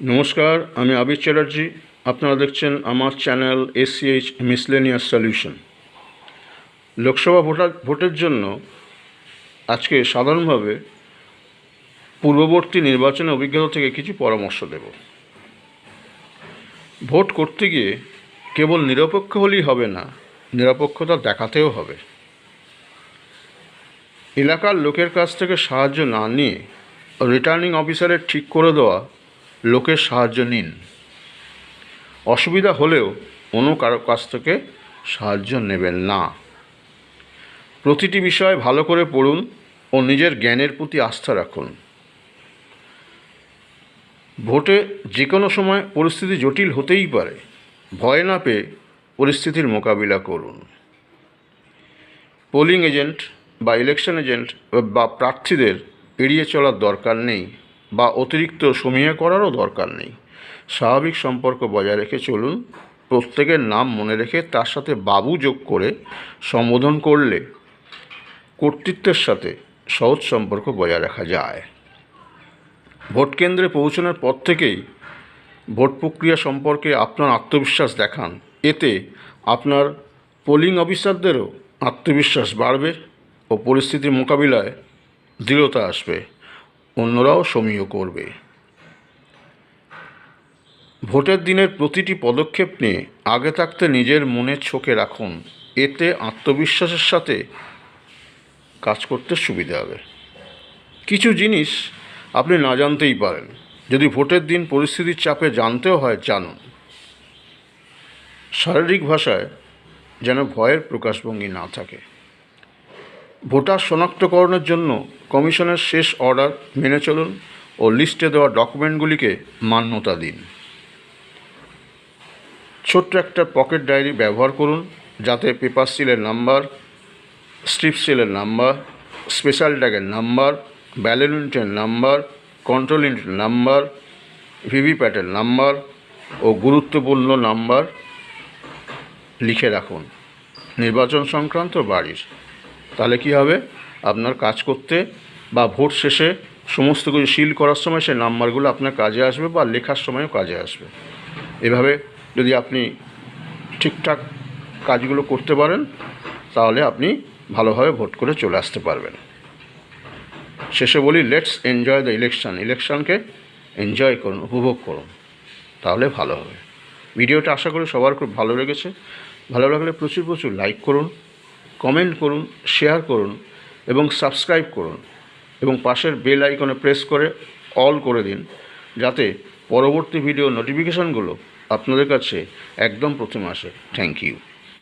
নমস্কার, আমি আবির চ্যাটার্জি। আপনারা দেখছেন আমার চ্যানেল এসসিএইচ মিসলেনিয়াস সলিউশন। লোকসভা ভোটের জন্য আজকে সাধারণভাবে পূর্ববর্তী নির্বাচনের অভিজ্ঞতা থেকে কিছু পরামর্শ দেব। ভোট করতে গিয়ে কেবল নিরপেক্ষ হলেই হবে না, নিরপেক্ষতা দেখাতেও হবে। এলাকার লোকের কাছ থেকে সাহায্য না নিয়ে রিটার্নিং অফিসারের ঠিক করে দেওয়া লোকের সাহায্য নিন। অসুবিধা হলেও অন্য কারো কাছ থেকে সাহায্য নেবেন না। প্রতিটি বিষয় ভালো করে পড়ুন ও নিজের জ্ঞানের প্রতি আস্থা রাখুন। ভোটে যে কোনো সময় পরিস্থিতি জটিল হতেই পারে, ভয় না পেয়ে পরিস্থিতির মোকাবিলা করুন। পোলিং এজেন্ট বা ইলেকশন এজেন্ট বা প্রার্থীদের এড়িয়ে চলার দরকার নেই বা অতিরিক্ত সমীহ করারও দরকার নেই। স্বাভাবিক সম্পর্ক বজায় রেখে চলুন। প্রত্যেকের নাম মনে রেখে তার সাথে বাবু যোগ করে সম্বোধন করলে কর্তৃত্বের সাথে সহজ সম্পর্ক বজায় রাখা যায়। ভোট কেন্দ্রে পৌঁছানোর পর থেকেই ভোট প্রক্রিয়া সম্পর্কে আপনার আত্মবিশ্বাস দেখান। এতে আপনার পোলিং অফিসারদেরও আত্মবিশ্বাস বাড়বে ও পরিস্থিতির মোকাবিলায় দৃঢ়তা আসবে, অন্যরাও সমীহ করবে। ভোটের দিনের প্রতিটি পদক্ষেপ নিয়ে আগে থাকতে নিজের মনে ছকে রাখুন। এতে আত্মবিশ্বাসের সাথে কাজ করতে সুবিধা হবে। কিছু জিনিস আপনি না জানতেই পারেন, যদি ভোটের দিন পরিস্থিতির চাপে জানতেও হয় জানুন। শারীরিক ভাষায় যেন ভয়ের প্রকাশভঙ্গি না থাকে। ভোটার শনাক্তকরণের জন্য কমিশনের শেষ অর্ডার মেনে চলুন ও লিস্টে দেওয়া ডকুমেন্টগুলিকে মান্যতা দিন। ছোট্ট একটা পকেট ডায়েরি ব্যবহার করুন, যাতে পেপার সিলের নাম্বার, স্ট্রিপ সিলের নাম্বার, স্পেশাল ট্যাগের নাম্বার, ব্যালট ইউনিটের নাম্বার, কন্ট্রোল ইউনিটের নাম্বার, ভিভিপ্যাটের নাম্বার ও গুরুত্বপূর্ণ নাম্বার লিখে রাখুন নির্বাচন সংক্রান্ত বাড়ির। তাহলে কী হবে, আপনার কাজ করতে বা ভোট শেষে সমস্ত কিছু সিল করার সময় সেই নাম্বারগুলো আপনার কাজে আসবে বা লেখার সময়ও কাজে আসবে। এভাবে যদি আপনি ঠিকঠাক কাজগুলো করতে পারেন, তাহলে আপনি ভালোভাবে ভোট করে চলে আসতে পারবেন। শেষে বলি, লেটস এনজয় দ্য ইলেকশন। ইলেকশনকে এনজয় করুন, উপভোগ করুন, তাহলে ভালো হবে। ভিডিওটা আশা করি সবার খুব ভালো লেগেছে। ভালো লাগলে প্রচুর প্রচুর লাইক করুন, কমেন্ট করুন, শেয়ার করুন এবং সাবস্ক্রাইব করুন এবং পাশের বেল আইকনে প্রেস করে অল করে দিন, যাতে পরবর্তী ভিডিও নোটিফিকেশানগুলো আপনাদের কাছে একদম প্রথমে আসে। Thank you.